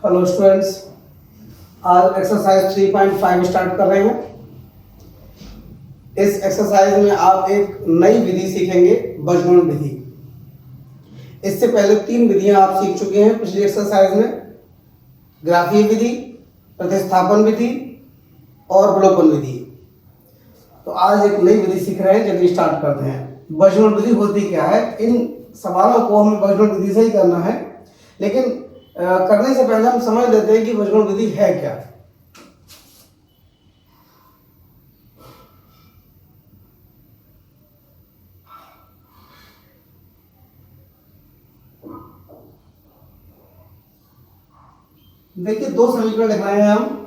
Hello students, आज exercise 3.5 start कर रहे हैं। इस एक्सरसाइज में आप एक नई विधि सीखेंगे, बजगुण विधि। इससे पहले 3 विधियां आप सीख चुके हैं पिछली एक्सरसाइज में, ग्राफीय विधि, प्रतिस्थापन विधि और अवलोकन विधि। तो आज एक नई विधि सीख रहे हैं, जल्दी स्टार्ट करते हैं। बजगुण विधि होती क्या है, इन सवालों को हमें बजगुण विधि से ही करना है, लेकिन करने से पहले हम समझ लेते हैं कि बजगुण विधि है क्या। देखिए, 2 समीकरण लिख रहे हैं हम।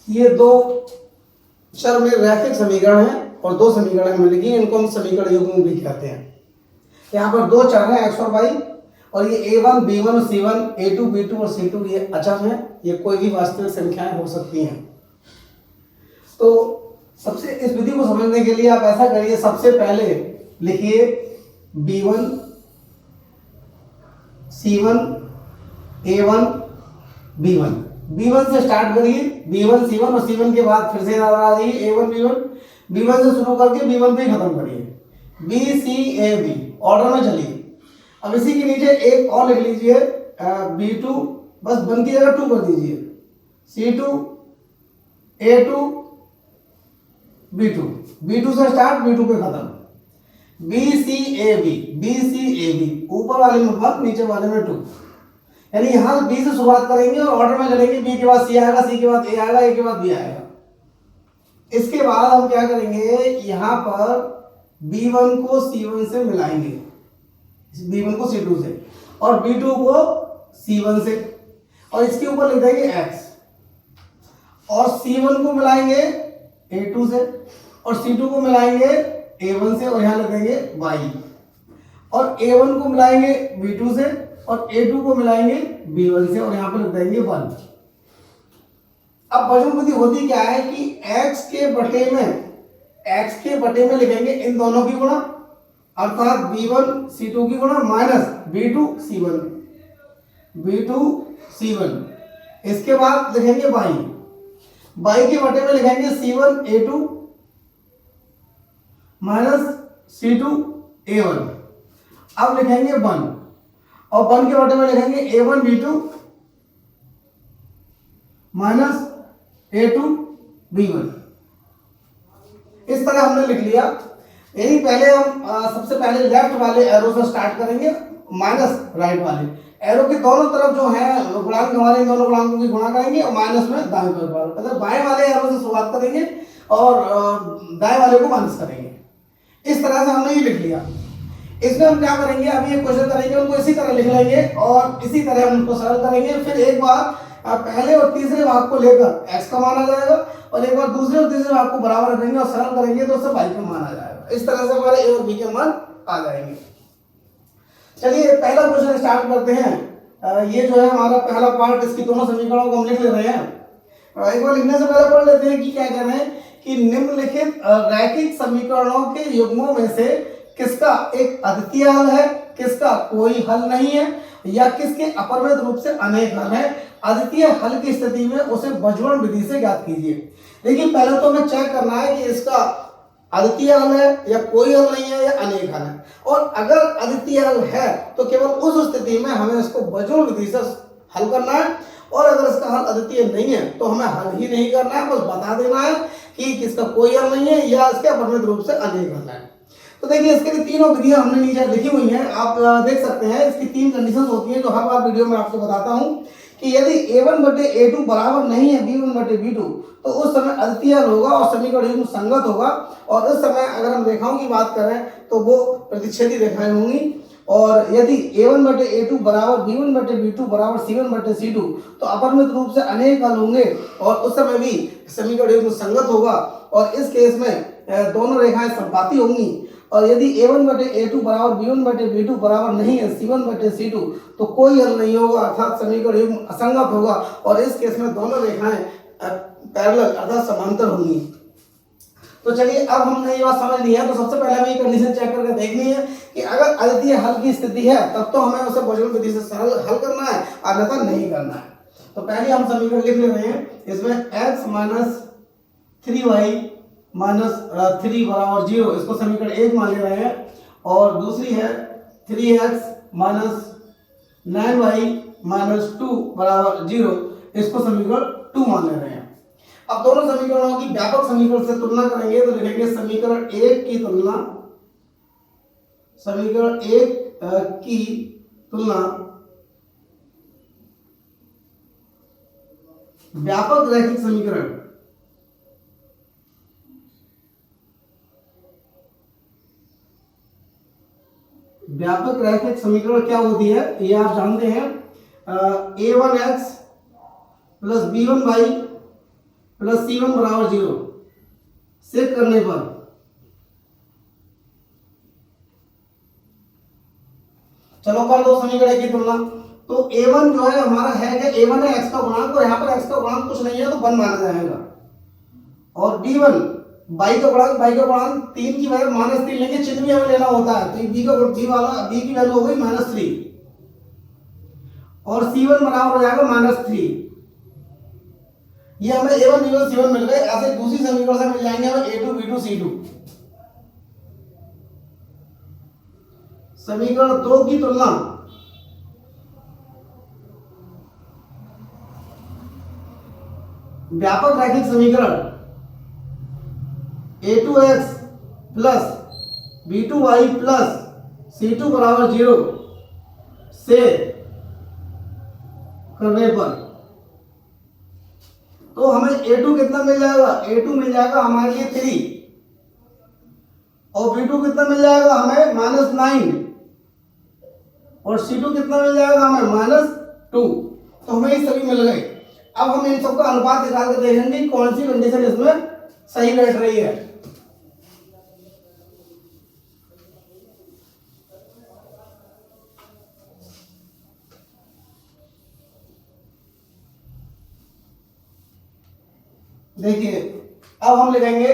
ये 2 चर में रैखिक समीकरण हैं और 2 समीकरण मिलेगी, इनको हम समीकरण युग्म भी कहते हैं। यहाँ पर 2 चर हैं, x और y, और ये a1, b1 और c1, a2, b2 और c2 ये अचर हैं। ये कोई भी वास्तविक संख्याएं हो सकती हैं। तो सबसे इस विधि को समझने के लिए आप ऐसा करिए, सबसे पहले लिखिए b1, c1, a1, b1। b1 से स्टार्ट करिए, b1, c1 और c1 के बाद फिर से आ जाइए a1, b1। b1 से शुरू करके b1 पे खत्म करिए, b, c, a, b order में चलिए। अब इसी के नीचे एक और लिख लीजिए b2, बस 1 की जगह 2 कर दीजिए, c2, a2, b2। b2 से स्टार्ट, b2 पे खत्म, b, c, a, b, b, c, a, b। ऊपर वाले में 1, नीचे वाले में 2। यानी यहां बी से शुरुआत करेंगे और ऑर्डर में चलेंगे। बी के बाद सी आएगा, सी के बाद ए आएगा, ए के बाद बी आएगा। इसके बाद हम क्या करेंगे, यहां पर B1 को C1 से मिलाएंगे, B1 को C2 से, और B2 को C1 से, और इसके ऊपर लिख देंगे X, और C1 को मिलाएंगे A2 से, और C2 को मिलाएंगे A1 से, और यहां लिख देंगे Y, और A1 को मिलाएंगे B2 से, और A2 को मिलाएंगे B1 से, और यहां पर लिख देंगे 1। अब बजगुण विधि होती क्या है कि x के बटे में लिखेंगे इन दोनों की गुणा, अर्थात B1 C2 की गुणा माइनस B2 C1। इसके बाद लिखेंगे y के बटे में लिखेंगे C1 A2 minus C2 A1। अब लिखेंगे 1, और 1 के बटे में लिखेंगे A1 B2 minus A2 B1। इस तरह हमने लिख लिया। यही पहले हम सबसे पहले लेफ्ट वाले एरो से स्टार्ट करेंगे, माइनस राइट वाले एरो के दोनों तरफ जो है गुणांक, हमारे इन दोनों गुणांकों की गुणा करेंगे, और माइनस में दाएं पर, मतलब बाएं वाले एरो से शुरुआत करेंगे और दाएं वाले को माइनस करेंगे। इस तरह से हमने ये लिख लिया। इसमें हम क्या करेंगे, अभी एक क्वेश्चन करेंगे, उनको इसी तरह लिख लेंगे और इसी तरह हम उनको सरल करेंगे। फिर एक बार पहले और तीसरे भाग को लेकर x का मान आ जाएगा, और एक बार दूसरे और तीसरे भाग को बराबर रखेंगे और सरल करेंगे तो उससे y का मान आ जाएगा। इस तरह से हमारे a और b के मान आ जाएंगे। चलिए पहला क्वेश्चन स्टार्ट करते हैं। ये जो है हमारा पहला पार्ट, इसकी दोनों समीकरणों को हम लिख ले रहे हैं। एक बार लिखने से पहले पढ़ लेते हैं कि क्या कह रहे हैं कि निम्नलिखित रैखिक समीकरणों के युग्मों में से किसका एक अद्वितीय हल है, किसका कोई हल नहीं है, या किसके अपरिमित रूप से अनेक हल है। अद्वितीय हल की स्थिति में उसे बजगुण विधि से ज्ञात कीजिए। देखिए, पहले तो हमें चेक करना है कि इसका अद्वितीय हल है या कोई हल नहीं है या अनेक हल है, और अगर अद्वितीय हल है तो केवल उस स्थिति में हमें इसको बजगुण विधि से हल करना है, और अगर इसका हल अद्वितीय नहीं है तो हमें हल ही नहीं करना है, बस बता देना है कि किसका कोई हल नहीं है या इसके अपरिमित रूप से अनेक हल है। तो देखिए, इसके लिए तीनों विधियां हमने नीचे लिखी हुई हैं, आप देख सकते हैं। इसकी 3 कंडीशंस होती हैं जो हर बार वीडियो में आपको बताता हूं कि यदि A1 बटे A2 बराबर नहीं है B1 बटे B2 तो उस समय अद्वितीय हल होगा और समीकरण युग्म संगत होगा। और उस समय अगर हम रेखाओं की बात करें तो वो प्रतिच्छेदी रेखाएं होंगी। और यदि A1 बटे A2 बराबर B1 बटे B2 बराबर C1 बटे C2 तो अपरिमित रूप से अनेक हल होंगे, और उस समय भी समीकरण युग्म संगत होगा, और इस केस में दोनों रेखाएं संपाती होंगी। और यदि A1 बटे A2 बराबर B1 बटे B2 बराबर नहीं है C1 बटे C2 तो कोई हल नहीं होगा, अर्थात समीकरण युग्म असंगत होगा, और इस केस में दोनों रेखाएं पैरेलल अर्थात समांतर होंगी। तो चलिए अब हमने ये बात समझ ली है, तो सबसे पहले हमें ये कंडीशन चेक करके देखनी है कि अगर अद्वितीय हल की स्थिति है तब तो हमें उसे बॉयलर विधि से सरल हल करना है, अन्यथा नहीं करना है। तो पहले हम समीकरण लिख ले रहे हैं, इसमें x माइनस 3y माइनस 3 बराबर 0, इसको समीकरण 1 मान ले रहे हैं, और दूसरी है 3x माइनस 9y माइनस 2 बराबर 0, इसको समीकरण 2 मान ले रहे हैं। अब दोनों समीकरणों की व्यापक समीकरण से तुलना करेंगे तो लिखेंगे समीकरण 1 की तुलना, समीकरण 1 की तुलना व्यापक रैखिक समीकरण, व्यापक रैखिक समीकरण क्या होती है ये आप जानते हैं, a1x plus b1y plus c1 बराबर 0 से करने पर चलो कर दो समीकरण की तुलना। तो a1 जो है हमारा है कि a1 है x का गुणांक, और यहाँ पर x का गुणांक कुछ नहीं है तो 1 माना जाएगा, और b1 y का गुणांक 3 की वजह -3 लेंगे, चिन्ह भी हमें लेना होता है, तो b की वैल्यू हो गई -3, और c1 बराबर हो जाएगा -3। ये हमें a1 b1 c1 मिल गए। ऐसे दूसरी समीकरण से मिल जाएंगे हमें a2 b2 c2। समीकरण 2 की तुलना व्यापक रैखिक समीकरण a2x plus b2y plus c2 बराबर 0 से करने पर तो हमें a2 कितना मिल जाएगा, a2 मिल जाएगा हमारे लिए 3, और b2 कितना मिल जाएगा हमें -9, और c2 कितना मिल जाएगा हमें -2। तो हमें ये सभी मिल गए। अब हम इन सबका अनुपात निकाल कर देखेंगे कौन सी कंडीशन इसमें सही बैठ रही है। देखिए अब हम लिखेंगे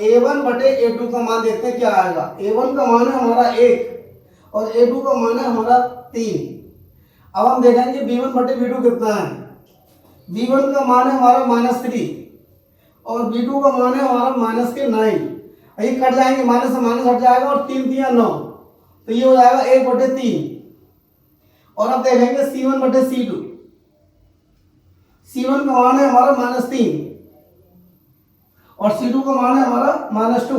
a1 बटे a2 का मान देखते हैं क्या आएगा। a1 का मान है हमारा 1 और a2 का मान है हमारा 3। अब हम देखेंगे b1 बटे b2 कितना है। b1 का मान है हमारा -3 और b2 का मान है हमारा -9। ये कट जाएंगे, माइनस से माइनस हट जाएगा, और 3 3 9, तो ये हो जाएगा 1 बटे 3। और अब देखेंगे c1 बटे c2। c1 का मान है हमारा -3 और c2 का मान है हमारा -2,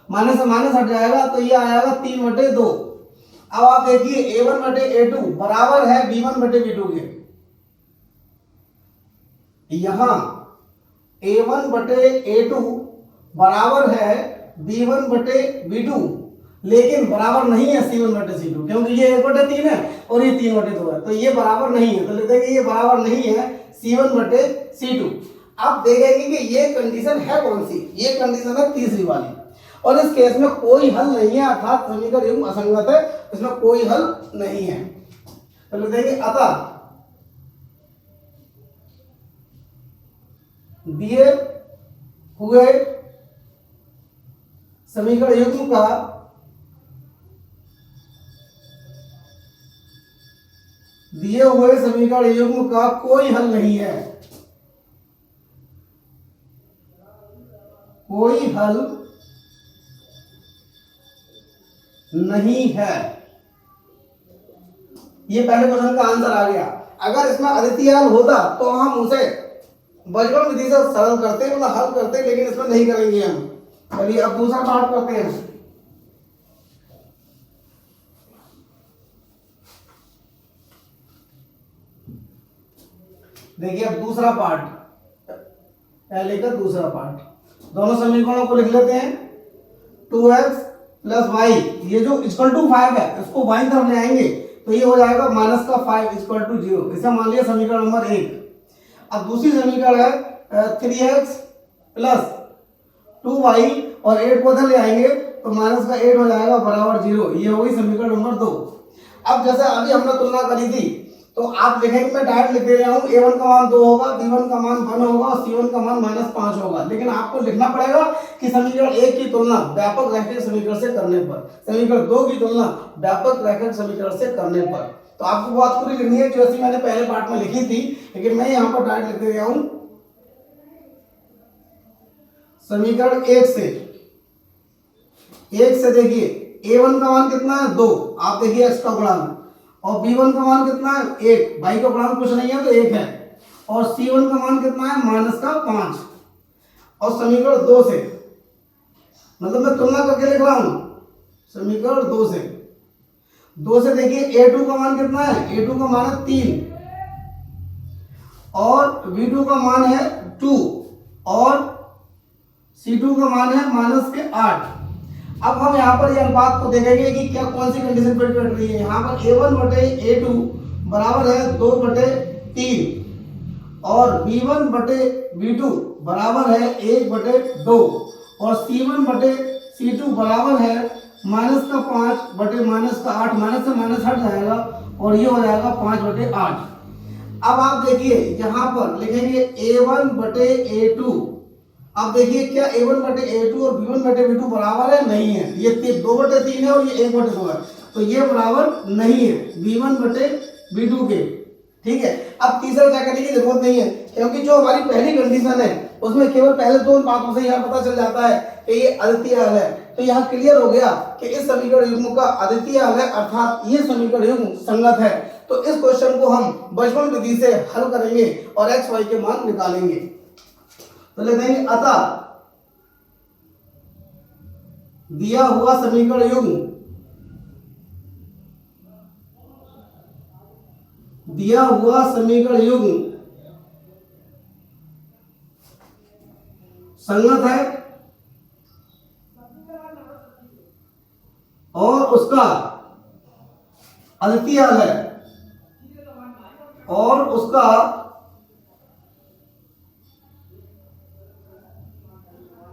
माइनस से माइनस हट जाएगा, तो ये आएगा 3 बटे 2। अब आप देखिए a1 बटे a2 बराबर है b1 बटे b2 के। यहां a1 बटे a2 बराबर है b1 बटे b2, लेकिन बराबर नहीं है c1 बटे c2, क्योंकि ये 1 बटे 3 है और ये 3 बटे 2 है, तो ये बराबर नहीं है। तो लिख देंगे ये बराबर नहीं है c1 बटे c2। अब देखेंगे कि ये कंडीशन है कौन सी, ये कंडीशन है तीसरी वाली, और इस केस में कोई हल नहीं है, अर्थात समीकरण युग्म असंगत है, इसमें कोई हल नहीं है। तो लिख देंगे अतः दिए हुए समीकरण युग्म का कोई हल नहीं है, कोई हल नहीं है। ये पहले क्वेश्चन का आंसर आ गया। अगर इसमें अद्वितीय हल होता तो हम उसे बजगण विधि से सरल करते, मतलब हल करते, लेकिन इसमें नहीं करेंगे हम। चलिए अब दूसरा पार्ट करते हैं। देखिए अब दूसरा पार्ट, पहले का दूसरा पार्ट, दोनों समीकरणों को लिख लेते हैं। 2x प्लस y, ये जो इक्वल टू 5 है इसको y तरफ ले आएंगे तो ये हो जाएगा -5 इक्वल टू 0। इसे मान लिया समीकरण नंबर 1। अब दूसरी समीकरण है 3x प्लस 2y और 8 को उधर ले आएंगे तो -8 हो जाएगा बराबर 0। ये हो गई समीकरण नंबर 2। अब जैसे अभी हमने तुलना करी थी तो आप लिखेंगे, मैं डायरेक्ट लिख दे रहा हूँ, a1 का मान 2 होगा, b1 का मान 1 होगा और c1 का मान -5 होगा। लेकिन आपको लिखना पड़ेगा कि समीकरण 1 की तुलना व्यापक रैखिक समीकरण से करने पर, समीकरण 2 की तुलना व्यापक रैखिक समीकरण से करने पर। तो आपको बात पूरी लिखनी है जैसी मैंने पहले पार्ट में लिखी थी, लेकिन मैं यहाँ पर डायरेक्ट लिख दे रहा हूँ। समीकरण 1 से देखिए a1 का मान कितना है 2, आप देखिए x का गुणांक, और b1 का मान कितना है 1, भाई का गुणांक कुछ नहीं है तो 1 है, और c1 का मान कितना है -5। और समीकरण 2 से, मतलब मैं तुलना करके लिख रहा हूं, समीकरण 2 से देखिए a2 का मान कितना है, a2 का मान है 3 और b2 का मान है 2 और c2 का मान है -8। अब हम यहाँ पर ये अनुपात को देखेंगे कि क्या कौन सी कंडीशन पर बैठ रही है। यहाँ पर a1/a2 बराबर है 2/3 और b1/b2 बराबर है 1/2 और c1/c2 बराबर है -5/-8, माइनस से माइनस हट जाएगा और ये हो जाएगा 5/8। अब आप देखिए यहाँ पर लिखेंगे a1/a2। अब देखिए क्या a1/a2 और b1/b2 बराबर है, नहीं है, ये 2/3 है और ये 1/2 है, तो ये बराबर नहीं है b1/b2 के। ठीक है, अब तीसरा क्या करने की जरूरत नहीं है, क्योंकि जो हमारी पहली कंडीशन है उसमें केवल पहले 2 बातों से यह पता चल जाता है कि ये अद्वितीय हल है। तो यहाँ क्लियर हो गया कि इस समीकरण युग्म का अद्वितीय हल है, अर्थात ये समीकरण युग्म संगत है। तो इस क्वेश्चन को हम बचपन विधि से हल करेंगे और एक्स वाई के मान निकालेंगे। तो लिख देंगे अतः दिया हुआ समीकरण युग्म, दिया हुआ समीकरण युग्म संगत है और उसका अद्वितीय हल है, और उसका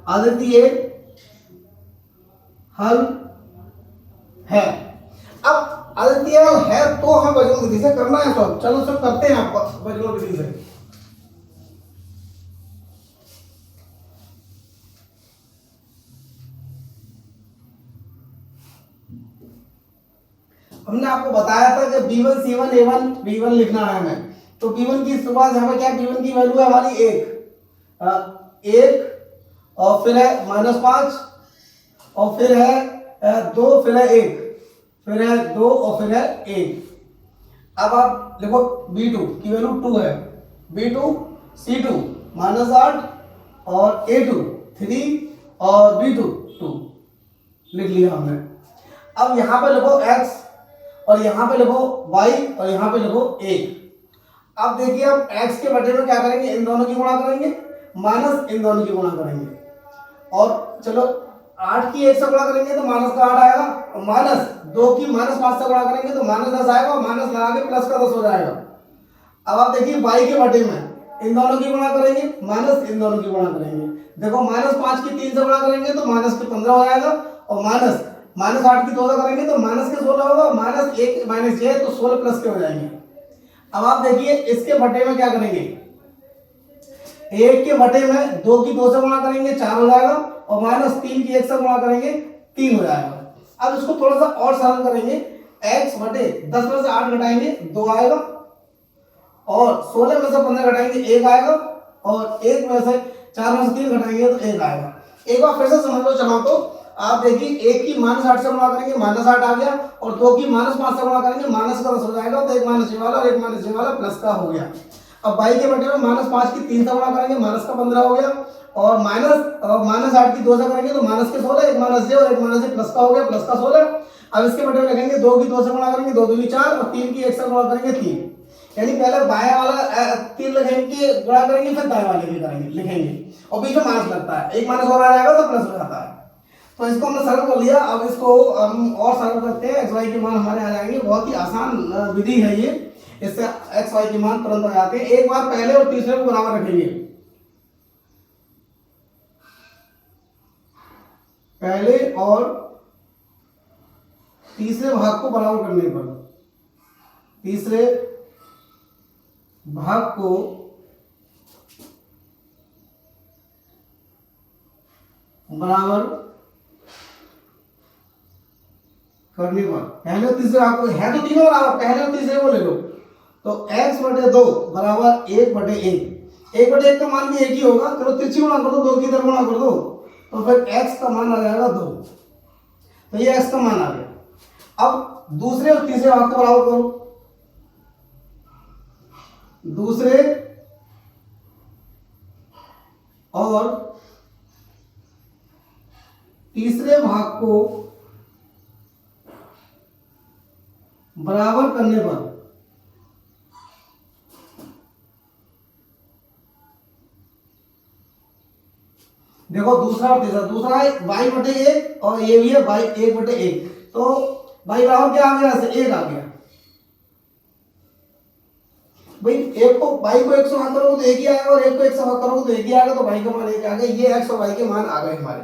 अद्वितीय हल है। अब अद्वितीय हल है तो हमें बचपन विधि से करना है, तो चलो सब करते हैं आप बचपन विधि से। हमने आपको बताया था कि b1 c1 a1 b1 लिखना है हमें, तो b1 की शुरुआत यहाँ पे क्या, b1 की वैल्यू है हमारी 1 और फिर है -5 और फिर है 2, फिर है 1, फिर है 2 और फिर है 1। अब आप देखो b2 की वैल्यू 2 है, b2 c2 -8 और a2 3 और b2 2 लिख लिया हमने। अब यहाँ पे लिखो x और यहाँ पे लिखो y और यहाँ पे लिखो 1। अब देखिए हम x के बटे में क्या करेंगे, इन दोनों की गुणा करेंगे माइनस इन दोनों की गुणा करेंगे, और चलो 8 की 1 से गुणा करेंगे तो -8 आएगा, और माइनस 2 की -5 से गुणा करेंगे तो -10 आएगा, और माइनस लगा के प्लस का 10 हो जाएगा। अब आप देखिए y के बटे में इन दोनों की गुणा करेंगे माइनस इन दोनों की गुणा करेंगे, देखो -5 की 3 से गुणा करेंगे तो -15 हो जाएगा, और -8 की 2 से करेंगे तो -16 होगा, -1 -6 तो 16 प्लस के हो जाएंगे। अब आप देखिए इसके बटे में क्या करेंगे, 1 के बटे में 2 की 2 से गुणा करेंगे 4 हो जाएगा, और -3 की 1 से गुणा करेंगे 3 हो जाएगा। अब इसको थोड़ा सा और सरल करेंगे, x बटे 10 में से 8 घटाएंगे 2 आएगा, और 16 में से 15 घटाएंगे 1 आएगा, और 1 में से 4 में से 3 घटाएंगे तो 1 आएगा। एक बार फिर से समझ लो चलो, तो आप देखिए 1 की -8 से गुणा करेंगे -8 आ गया, और 2 की -5 से गुणा करेंगे -10 हो जाएगा, तो एक माइनस ये वाला और एक माइनस ये वाला प्लस का हो गया। अब y के बटे में -5 की 3 से गुणा करेंगे -15 हो गया, और -8 की 2 से करेंगे तो -16, एक माइनस ये और एक माइनस ये प्लस का हो गया, प्लस का 16। अब इसके बटे में लिखेंगे 2 की 2 से गुणा करेंगे 2 दूनी 4 और 3 की 1 से गुणा करेंगे 3, यानी पहले बाएं वाला 3 लिखेंगे गुणा करेंगे फिर दाएं वाले की करेंगे लिखेंगे, और बीच में माइनस लगता है, एक माइनस और आ जाएगा तो प्लस हो जाता है। तो इसको हमने सरल कर लिया। अब इसको हम और सरल करते हैं, एक्स वाई के मान हमारे आ जाएंगे, बहुत ही आसान विधि है ये, इससे एक्स वाई के मान तुरंत आ जाते हैं। एक बार पहले और तीसरे को बराबर रखेंगे, पहले और तीसरे भाग को बराबर करने पर, तीसरे भाग को बराबर करने पर, पहले और तीसरे भाग को है तो तीनों बराबर, पहले और तीसरे को ले लो, तो x बटे 2 बराबर 1/1। 1/1 का मान भी एक ही होगा, चलो तिरछी गुणा कर दो, 2 की तरफ गुणा कर दो, तो फिर x का मान आ जाएगा 2। तो ये x का मान आ गया। अब दूसरे और तीसरे भाग को बराबर करो, दूसरे और तीसरे भाग को बराबर करने पर देखो दूसरा और तीसरा, दूसरा है y/1 और ये भी है y1/1, तो y बराबर क्या आ गया, ऐसे 1 आ गया भाई। एक को y को 1 से भाग करोगे तो 1 ही आएगा, और 1 को 1 से भाग करोगे तो 1 ही आएगा, तो y का मान 1 आ गया। ये x और y के मान आ गए हमारे,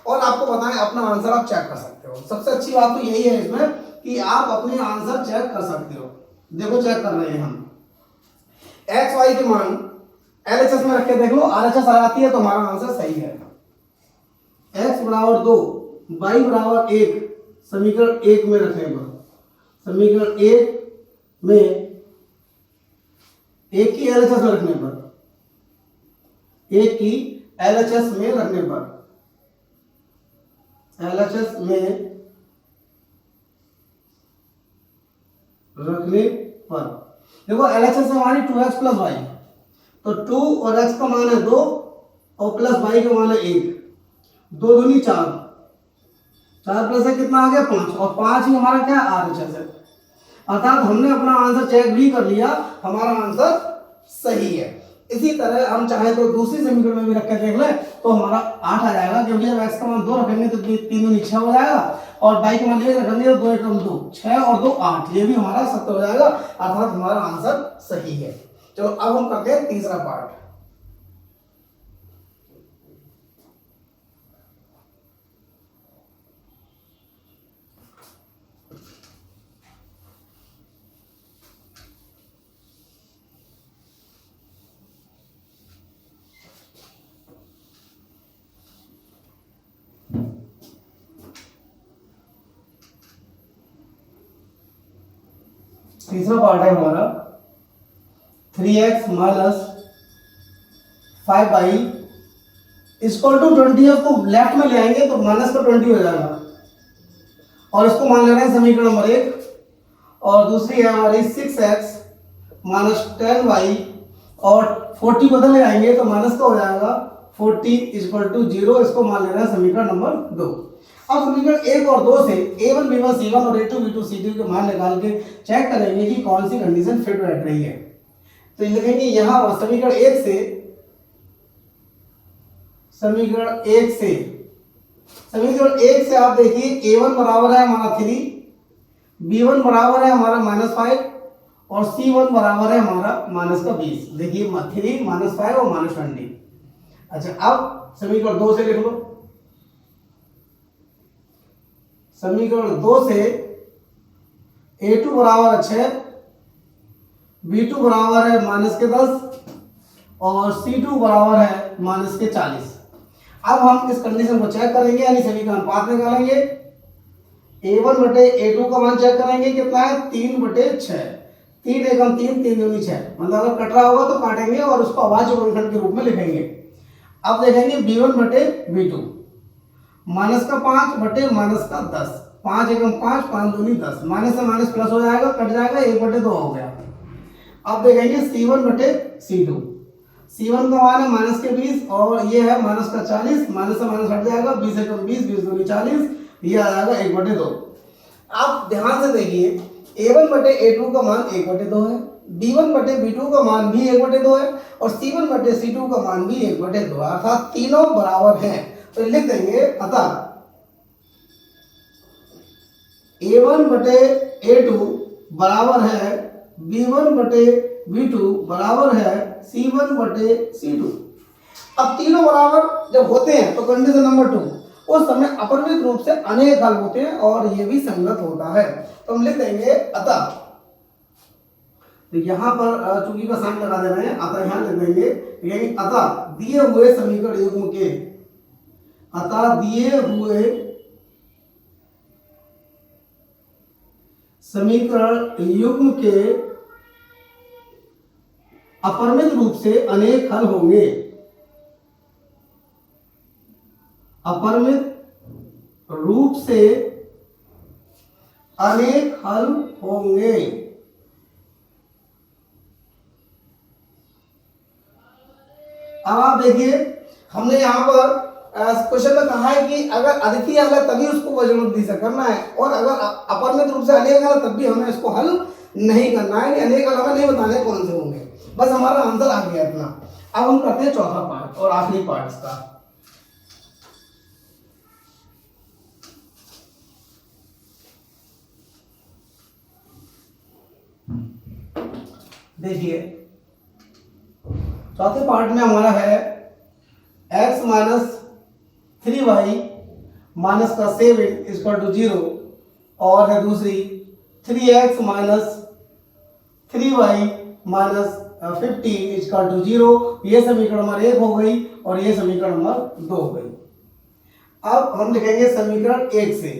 और आपको पता है अपना आंसर आप चेक कर सकते हो। सबसे अच्छी बात तो यही है इसमें कि आप अपने आंसर चेक कर सकते हो। देखो चेक कर रहे हैं हम, x y के मान LHS में रख के देख लो, RHS आ जाती है तो हमारा आंसर सही है। x बराबर 2 y बराबर 1 समीकरण 1 में रखने पर, समीकरण 1 में 1 की LHS में रखने पर, 1 की LHS में रखने पर, LHS में रखने पर देखो LHS हमारी 2x प्लस वाई, तो 2 और x का मान है 2 और प्लस y का मान है 1, 2 दूनी 4, 4 प्लस है कितना आ गया 5, और 5 ही हमारा क्या RHS है। अर्थात हमने अपना आंसर चेक भी कर लिया, हमारा आंसर सही है। इसी तरह हम चाहे तो दूसरी समीकरण में भी रख के देख ले तो हमारा 8 आ जाएगा, क्योंकि जब x का मान 2 रखेंगे तो 3 दूनी 6 हो जाएगा, और y का मान 1 रखेंगे तो 2 एकम 2, 6 और 2 8, ये भी हमारा सत्य हो जाएगा, अर्थात हमारा आंसर सही है। चलो अब हम करते हैं तीसरा पार्ट। तीसरा पार्ट है हमारा 3x minus 5y equal to 20, को लेफ्ट में ले आएंगे तो माइनस का 20 हो जाएगा, और इसको मान लेना है समीकरण नंबर 1, और दूसरी है हमारी 6x माइनस 10y, और 40 बदल ले आएंगे तो माइनस का हो जाएगा 40 इक्वल टू 0, इसको मान लेना है समीकरण नंबर 2। अब समीकरण 1 और 2 से a1 b1 c1 और a2 b2 c2 के मान निकाल के चेक करेंगे कि कौन सी कंडीशन फिट बैठ रही है। तो लिखेंगे यहां समीकरण 1 से, समीकरण 1 से आप देखिए a1 बराबर है हमारा 3, b1 बराबर है हमारा -5 और c1 बराबर है हमारा -20। देखिए 3 -5 और -20। अच्छा अब समीकरण 2 से लिख लो, समीकरण 2 से a2 बराबर है 6, b2 बराबर है -10 और c2 बराबर है -40। अब हम इस कंडीशन को चेक करेंगे, यानी सभी का अनुपात निकालेंगे। a1 बटे a2 का मान चेक करेंगे कितना है 3/6, 3 एकम 3, 3 दूनी 6, मतलब अगर कट रहा होगा तो काटेंगे और उसको अभाज्य गुणनखंड के रूप में लिखेंगे। अब देखेंगे b1 बटे b2, -5 बटे -10, 5 एकम 5, 5 दूनी 10, माइनस से माइनस प्लस हो जाएगा, कट जाएगा, 1/2 हो गया। अब देखेंगे c1 बटे c2, c1 का मान है -20 और ये है -40, माइनस से माइनस हट जाएगा, 20 एकम 20, 20 दूनी 40, ये आ जाएगा 1/2। आप ध्यान से देखिए a1 बटे a2 का मान 1/2 है, b1 बटे b2 का मान भी 1/2 है, और c1 बटे c2 का मान भी 1/2 है, अर्थात तीनों बराबर हैं। तो लिख देंगे अतः a1 बटे a2 बराबर है b1 बटे b2 बराबर है c1 बटे c2। अब तीनों बराबर जब होते हैं तो कंडीशन नंबर 2, उस समय अपरिमित रूप से अनेक हल होते हैं और ये भी संगत होता है। तो हम लिख देंगे अतः तो यहाँ पर चूंकि का साइन लगा दे रहे हैं, अतः यहाँ लिख देंगे, यानी अतः दिए हुए समीकरण युग्म के, अतः दिए हुए समीकरण युग्म के अपरिमित रूप से अनेक हल होंगे, अपरिमित रूप से अनेक हल होंगे। अब आप देखिए, हमने यहां पर क्वेश्चन में कहा है कि अगर अद्वितीय हल है तभी उसको वज्रमुक्ति से करना है, और अगर अपरिमित रूप से अनेक हल तब भी हमें इसको हल नहीं करना है, अनेक हल हमें नहीं बताने कौन से होंगे, बस हमारा आंसर आ गया इतना। अब हम करते हैं चौथा पार्ट और आखिरी पार्ट इसका। देखिए चौथे पार्ट में हमारा है x माइनस 3y माइनस का 7 इक्वल टू 0, और है दूसरी 3x minus 3y minus 15 equal to 0। ये समीकरण नंबर 1 हो गई और ये समीकरण नंबर 2 हो गई। अब हम लिखेंगे समीकरण 1 से।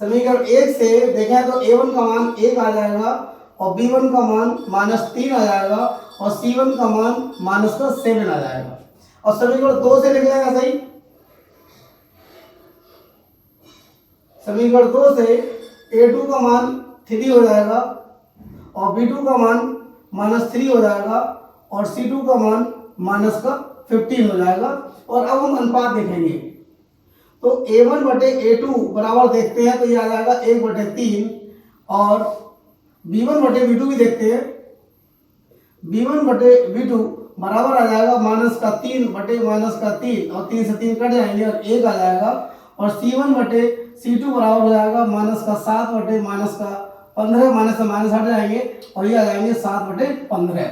समीकरण 1 से देखें तो a1 का मान 1 आ जाएगा, और b1 का मान -3 आ जाएगा, और c1 का मान -7 आ जाएगा। और समीकरण 2 से लिख लेंगे सही। समीकरण 2 से a2 का मान 3 हो जाएगा, और b2 का मान -3 हो जाएगा, और c2 का मान -15 हो जाएगा। और अब हम अनुपात देखेंगे तो a1 बटे a2 बराबर देखते हैं तो ये आ जाएगा 1/3, और b1 बटे b2 भी देखते हैं, b1 बटे b2 बराबर आ जाएगा -3 बटे -3, और 3 से 3 कट जाएंगे और 1 आ जाएगा, और c1 बटे c2 बराबर हो जाएगा -7 बटे -15, माइनस से माइनस हट जाएंगे और ये आ जाएंगे 7 बटे 15।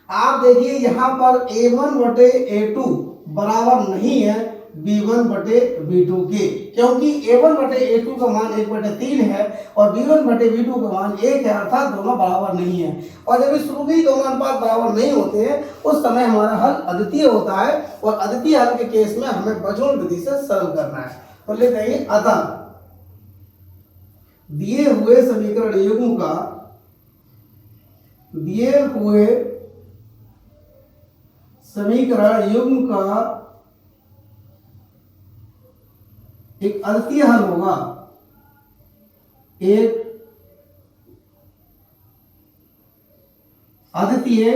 आप देखिए यहाँ पर a1 बटे a2 बराबर नहीं है b1 बटे b2 के, क्योंकि a1 बटे a2 का मान 1/3 है और b1 बटे b2 का मान 1 है, अर्थात दोनों बराबर नहीं है। और जब शुरू में दोनों अनुपात बराबर नहीं होते हैं उस समय हमारा हल अद्वितीय होता है, और अद्वितीय हल के केस में हमें बजून विधि से सरल करना है। तो ले जाइए, अतः दिए हुए समीकरण युग्म का, दिए हुए समीकरण युग्म का एक अद्वितीय हल होगा, एक अद्वितीय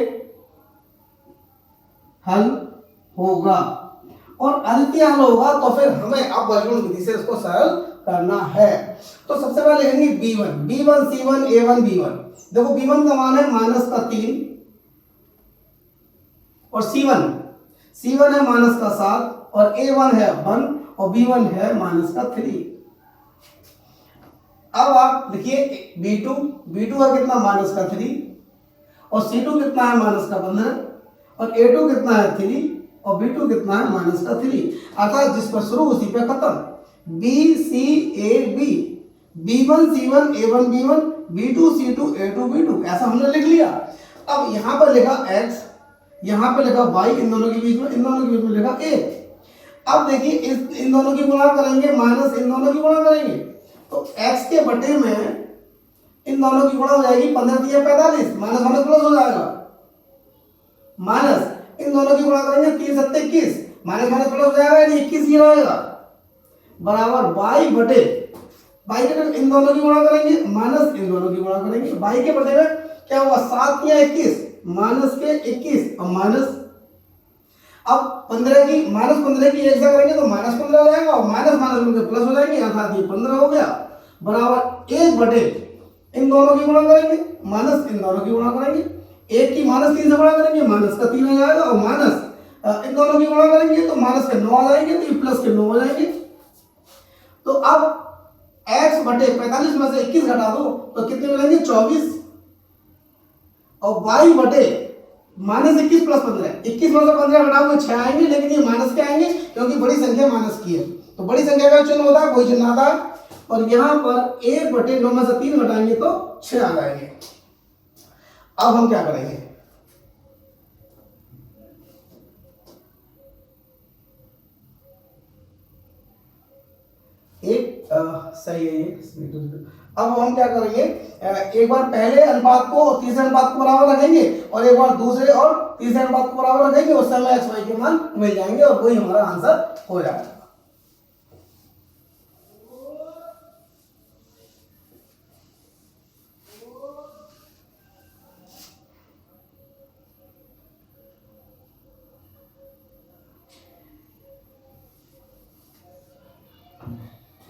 हल होगा। और अद्वितीय हल होगा तो फिर हमें अब बजून विधि से इसको सरल करना है। तो सबसे पहले लिखेंगे b1 c1 a1 b1। देखो b1 का मान है -3, और c1 है -7, और a1 है 1, और b1 है -3। अब आप लिखिए b2 है कितना -3, और c2 कितना है -15, और a2 कितना है 3, और b2 कितना है -3। अर्थात जिस पर शुरू उसी पे खत्म। b c a b, b1 c1 a1 b1, b2 c2 a2 b2, ऐसा हमने लिख लिया। अब यहां पर लिखा x, यहां पर लिखा y, इन दोनों के बीच में लिखा a। अब देखिए इन दोनों की गुणा करेंगे, माइनस इन दोनों की गुणा करेंगे, तो x के बटे में इन दोनों की गुणा हो जाएगी, 15 × 45, माइनस प्लस हो जाएगा, माइनस इन दोनों की गुणा करेंगे 3 × 7 = 21, माइनस प्लस हो जाएगा, यानी 21 ही रहेगा, बराबर y बटे इन दोनों की गुणा करेंगे, माइनस इन दोनों की गुणा करेंगे, y के बटे में क्या हुआ 7 या 21, माइनस के 21, और माइनस अब 15 की एक से करेंगे तो -15 हो जाएगा, और माइनस मिलकर प्लस हो जाएंगे, अर्थात ये 15 हो गया, बराबर 1 बटे इन दोनों की गुणा करेंगे, माइनस इन दोनों की गुणा करेंगे, 1 की -3 से गुणा करेंगे, माइनस का 3 हो जाएगा, और माइनस इन दोनों की गुणा करेंगे तो माइनस के 9 आ जाएंगे, तो ये प्लस के 9 हो जाएंगे। तो अब x बटे 45 में से 21 घटा दो तो कितने मिलेंगे 24, और y बटे -21 + 15, 21 में से 15 घटाओगे 6 आएंगे, लेकिन ये माइनस के आएंगे क्योंकि बड़ी संख्या माइनस की है, तो बड़ी संख्या का चिन्ह होता है, कोई चिन्ह आता है, और यहाँ पर 1/9 में से 3 घटाएंगे तो 6 आ जाएंगे। अब हम क्या करेंगे, सही है ये। अब हम क्या करेंगे, एक बार पहले अनुपात को तीसरे अनुपात को बराबर रखेंगे और एक बार दूसरे और तीसरे अनुपात को बराबर रखेंगे, उस समय एक्स वाई के मान मिल जाएंगे और वही हमारा आंसर हो जाएगा।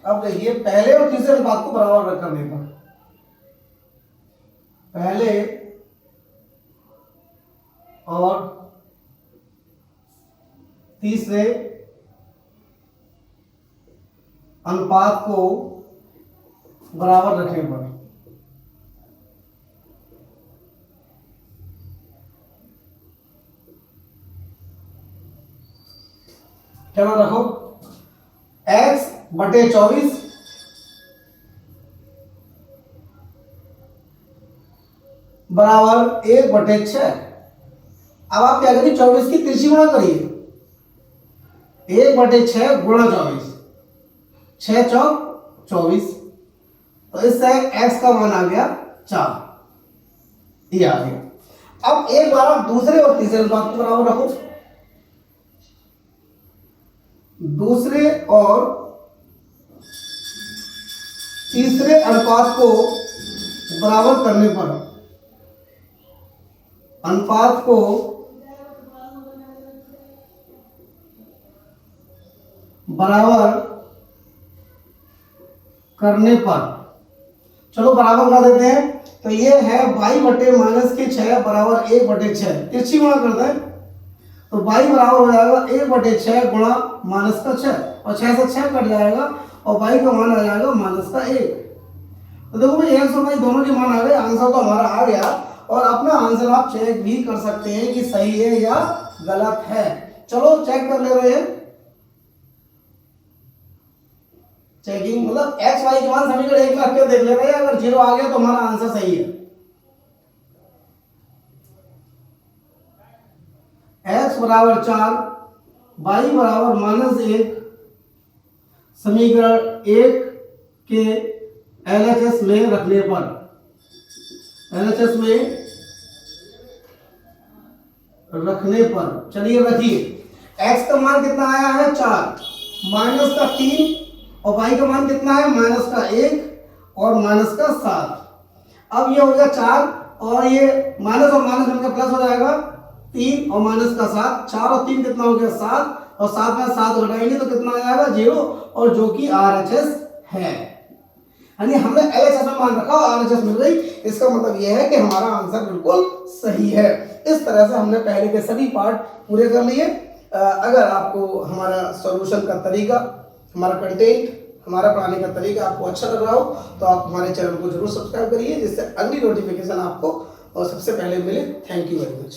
अब देखिए, पहले और तीसरे अनुपात को बराबर करने पर पहले और तीसरे अनुपात को बराबर रखने पर क्या ना रखो, x/24 बराबर 1/6। अब आप क्या करिए, 24 की तिरछी गुणा करिए, 1/6 गुणा 24, 6 चौक 24, तो इससे x का मान आ गया 4, ये आ गया। अब एक बार आप दूसरे और तीसरे अनुपात को बराबर रखो, दूसरे और तीसरे अनुपात को बराबर करने पर अनुपात को बराबर करने पर, चलो बराबर कर देते हैं, तो ये है y/-6 बराबर 1/6, तिरछी गुणा करते हैं तो y बराबर हो जाएगा 1/6 गुणा -6, और 6 से 6 कट जाएगा और y का मान आ जाएगा -1। तो देखो भाई, x और y दोनों के मान आ गए, आंसर तो हमारा आ गया। और अपना आंसर आप चेक भी कर सकते हैं कि सही है या गलत है। चलो चेक कर ले रहे हैं, चेकिंग मतलब x y के मान समीकरण 1 में रख के देख ले रहे हैं, अगर 0 आ गया तो हमारा आंसर सही है। x बराबर 4 y बराबर -1 समीकरण 1 के LHS में रखने पर, LHS में रखने पर चलिए रखिए, x का मान कितना आया है 4, -3, और y का मान कितना है -1 और -7। अब ये हो गया 4 और ये माइनस और माइनस मिलकर प्लस हो जाएगा 3 और -7, 4 और 3 कितना हो गया 7, और 7 में 7 घटाएंगे तो कितना आ जाएगा 0, और जो कि RHS है, यानी हमने LHS में मान रखा और RHS मिल गई। इसका मतलब यह है कि हमारा आंसर बिल्कुल सही है। इस तरह से हमने पहले के सभी पार्ट पूरे कर लिए। अगर आपको हमारा सॉल्यूशन का तरीका, हमारा कंटेंट, हमारा पढ़ाने का तरीका आपको अच्छा लग रहा हो तो आप हमारे चैनल को जरूर सब्सक्राइब करिए, जिससे अगली नोटिफिकेशन आपको और सबसे पहले मिले। Thank you very much.